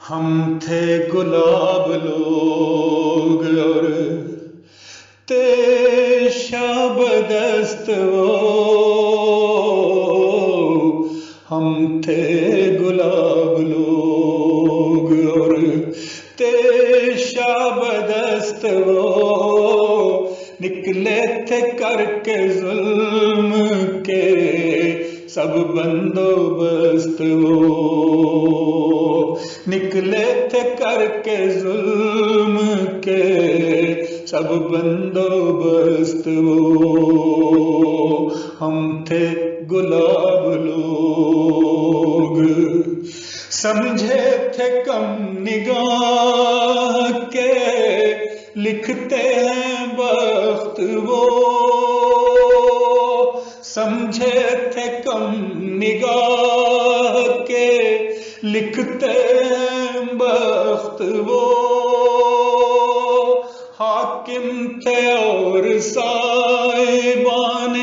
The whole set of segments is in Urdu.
ہم تھے گلاب لوگ اور تھے شب دست وہ، ہم تھے گلاب لوگ اور تھے شب دست وہ، نکلے تھے کر کے ظلم کے سب بندوبست وہ، نکلے تھے کر کے ظلم کے سب بندوبست وہ، ہم تھے گلاب لوگ، سمجھے تھے کم نگاہ کے لکھتے ہیں بخت وہ، سمجھے تھے کم نگاہ کے لکھتے ہیں بخت وہ، حاکم تھے اور صاحبان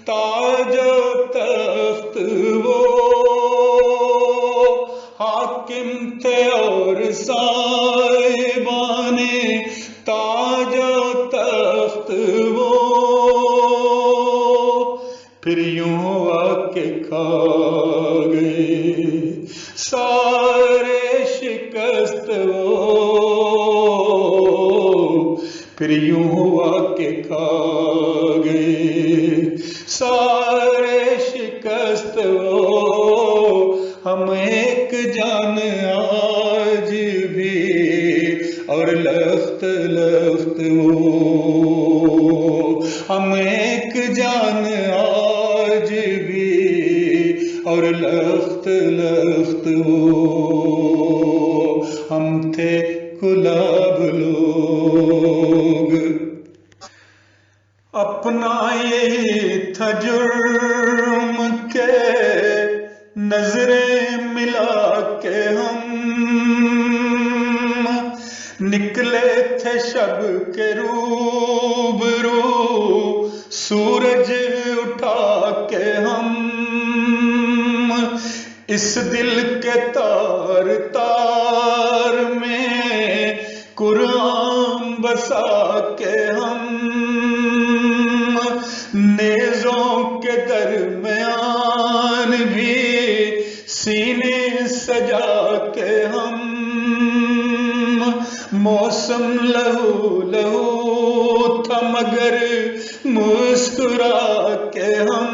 تاج و تخت وہ، حاکم تھے اور صاحبان تاج و تخت وہ، پھر یوں ہوا کہ کھا گئے سارے شکست وہ، پھر یوں ہوا کہ کھا گئے سارے شکست وہ، ہم ایک جان آج بھی اور لخت لخت وہ، ہم ایک جان آج بھی اور لخت لخت وہ، ہم تھے گلاب لوگ، اپنا یہی تھا جرم کے نظریں ملا کے ہم نکلے تھے شب کے روبرو سورج اٹھا کے ہم، اس دل کے تار تار میں قرآن بسا کے ہم، نیزوں کے درمیان بھی سینے سجا کے ہم، موسم لہو لہو تھا مگر مسکرا کے ہم،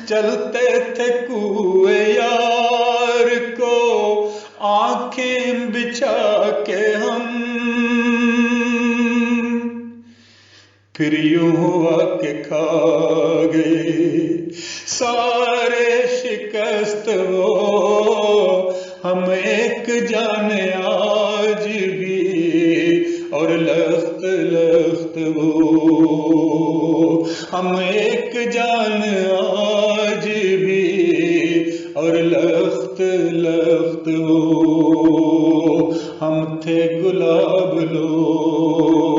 چلتے تھے کوئے یار کو آنکھیں بچھا کے ہم، پھر یوں ہوا کہ کھا گئے سارے شکست وہ، ہم ایک جان آج بھی اور لخت لخت وہ، ہم ایک جان آج بھی اور لخت لخت وہ، ہم تھے گلاب لوگ۔